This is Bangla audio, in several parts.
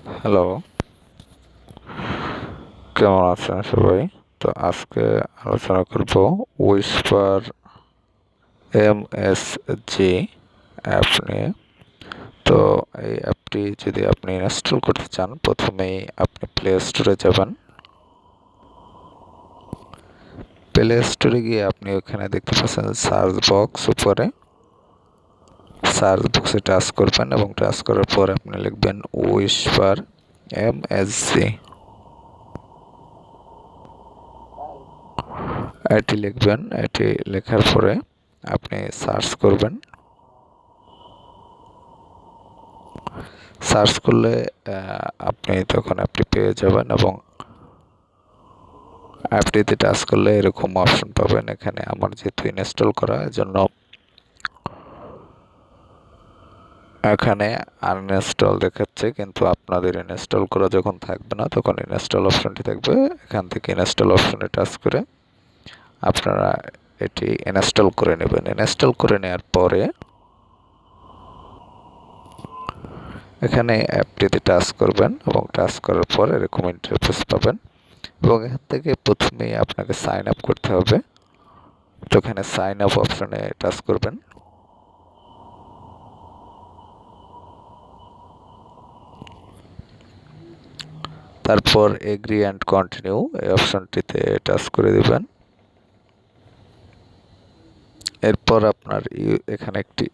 হ্যালো, কেমন আছেন সবাই? তো আজকে আলোচনা করব উইসপার MSG অ্যাপ নিয়ে। তো এই অ্যাপটি যদি আপনি ইনস্টল করতে চান, প্রথমেই আপনি প্লে স্টোরে যাবেন। প্লে স্টোরে গিয়ে আপনি ওখানে দেখতে পাচ্ছেন সার্চ বক্স, উপরে সার্চ বক্সে টাচ করবেন এবং টাচ করার পর আপনি লিখবেন উইসপার MSG। এটি লিখবেন। এটি লেখার পরে আপনি সার্চ করবেন। সার্চ করলে আপনি তখন অ্যাপটি পেয়ে যাবেন এবং অ্যাপটিতে টাচ করলে এরকম অপশন পাবেন। এখানে আমার যেহেতু ইনস্টল করা, এজন্য এখানে আনইনস্টল দেখাচ্ছে, কিন্তু আপনাদের ইনস্টল করা যখন থাকবে না তখন ইনস্টল অপশনটি থাকবে। এখান থেকে ইনস্টল অপশনে টাচ করে আপনারা এটি ইনস্টল করে নেবেন। ইনস্টল করে নেওয়ার পরে এখানে অ্যাপটিতে টাচ করবেন এবং টাচ করার পর এরকম ইন্টারফেস পাবেন এবং এখান থেকে প্রথমেই আপনাকে সাইন আপ করতে হবে। তো এখানে সাইন আপ অপশনে টাচ করবেন। তারপর এগ্রি অ্যান্ড কন্টিনিউ এই অপশনটিতে টাচ করে দিবেন। এরপর আপনার এখানে একটি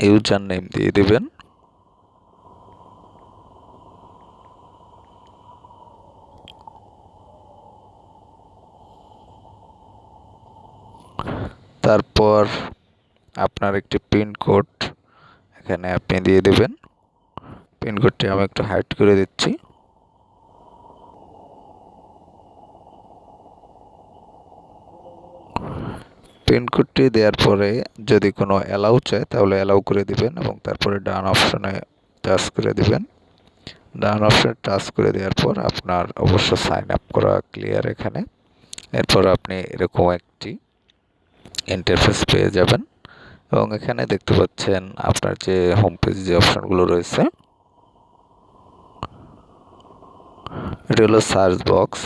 ইউজার নেম দিয়ে দিবেন। তারপর আপনার একটি পিন কোড এখানে আপনি দিয়ে দিবেন। পিন কোডটি আমি একটু হাইড করে দিচ্ছি। পিন কোডটি দেওয়ার পরে যদি কোনো অ্যালাউ চায় তাহলে অ্যালাউ করে দিবেন এবং তারপরে ডান অপশনে টাচ করে দিবেন। ডান অপশনে টাচ করে দেওয়ার পর আপনার অবশ্য সাইন আপ করা ক্লিয়ার এখানে। এরপর আপনি এরকম একটি ইন্টারফেস পেয়ে যাবেন এবং এখানে দেখতে পাচ্ছেন আপনার যে হোম পেজ যে অপশনগুলো রয়েছে, এটি হলো সার্চ বক্স,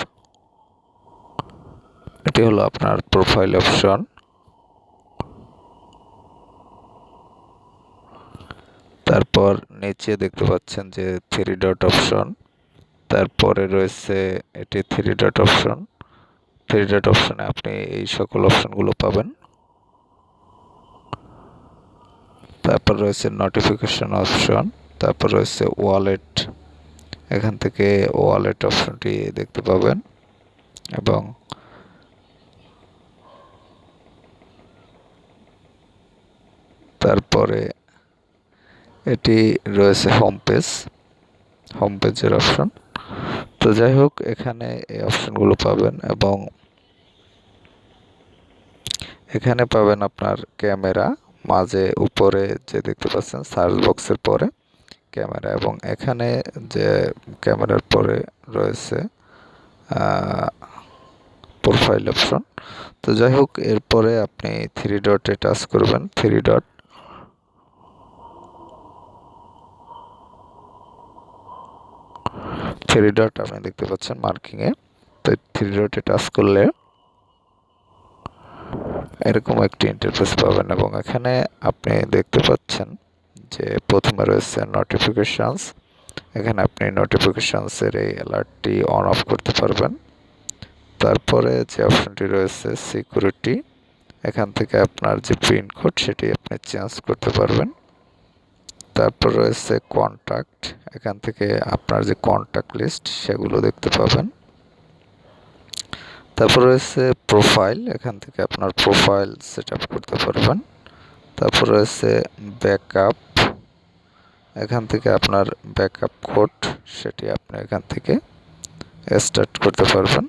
এটি হলো আপনার প্রোফাইল অপশন, তারপর নিচে দেখতে পাচ্ছেন যে থ্রি ডট অপশন, তারপরে রয়েছে এটি three dot option. Three dot অপশনে আপনি এই সকল অপশনগুলো পাবেন। তারপর রয়েছে নোটিফিকেশন অপশন, তারপর রয়েছে ওয়ালেট, এখান থেকে ওয়ালেট অপশনটি দেখতে পাবেন এবং তারপরে এটি রয়েছে হোম পেজ, হোম পেজের অপশন। তো যাই হোক, এখানে এই অপশনগুলো পাবেন এবং এখানে পাবেন আপনার ক্যামেরা, মাঝে উপরে যে দেখতে পাচ্ছেন সার্চ বক্সের পরে ক্যামেরা, এবং এখানে যে ক্যামেরার পরে রয়েছে প্রোফাইল অপশন। তো যাই হোক, এরপরে আপনি থ্রি ডটে টাচ করবেন। থ্রি ডট আপনি দেখতে পাচ্ছেন মার্কিংয়ে। তো থ্রি ডটে টাচ করলে এরকম একটি ইন্টারফেস পাবেন এবং এখানে আপনি দেখতে পাচ্ছেন যে প্রথমে রয়েছে নোটিফিকেশনস। এখানে আপনি নোটিফিকেশনসের এই অ্যালার্টটি অন অফ করতে পারবেন। তারপরে যে অপশনটি রয়েছে সিকিউরিটি, এখান থেকে আপনার যে পিন কোড সেটি আপনি চেঞ্জ করতে পারবেন। তারপর রয়েছে কন্ট্যাক্ট, এখান থেকে আপনার যে কন্ট্যাক্ট লিস্ট সেগুলো দেখতে পাবেন। তারপর রয়েছে প্রোফাইল, এখান থেকে আপনার প্রোফাইল সেট আপ করতে পারবেন। তারপর রয়েছে ব্যাকআপ, এখান থেকে আপনার ব্যাকআপ কোড সেটি আপনি এখান থেকে স্টার্ট করতে পারবেন।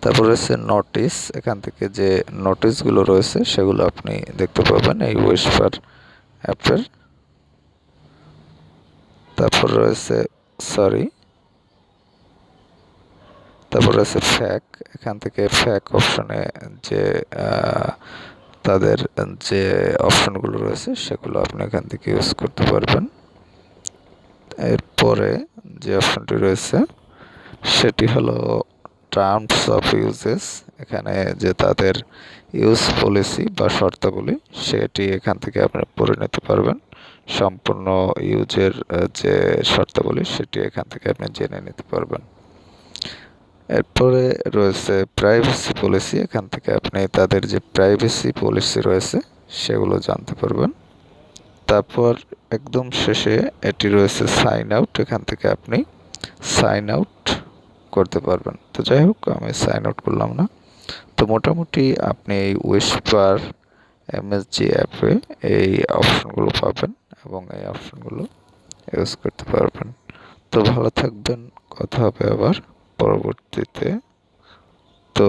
তারপর রয়েছে নোটিস, এখান থেকে যে নোটিশগুলো রয়েছে সেগুলো আপনি দেখতে পাবেন এই উইশপার অ্যাপের। তারপর রয়েছে তারপর রয়েছে ফ্যাক, এখান থেকে ফ্যাক অপশনে যে তাদের যে অপশনগুলো রয়েছে সেগুলো আপনি এখান থেকে ইউজ করতে পারবেন। এরপরে যে অপশনটি রয়েছে সেটি হলো টার্মস অফ ইউজেস। এখানে যে তাদের ইউজ পলিসি বা শর্তাবলী সেটি এখান থেকে আপনি পড়ে নিতে পারবেন। সম্পূর্ণ ইউজের যে শর্তাবলী সেটি এখান থেকে আপনি জেনে নিতে পারবেন। এরপরে রয়েছে প্রাইভেসি পলিসি। এখান থেকে আপনি তাদের যে প্রাইভেসি পলিসি রয়েছে সেগুলো জানতে পারবেন। তারপর একদম শেষে এটি রয়েছে সাইন আউট। এখান থেকে আপনি সাইন আউট করতে পারবেন। তো যাই হোক, আমি সাইন আউট করলাম না। তো মোটামুটি আপনি এই উইশপার এমএসজি অ্যাপে এই অপশনগুলো পাবেন এবং এই অপশনগুলো ইউজ করতে পারবেন। তো ভালো থাকবেন, কথা হবে আবার পরবর্তীতে। তো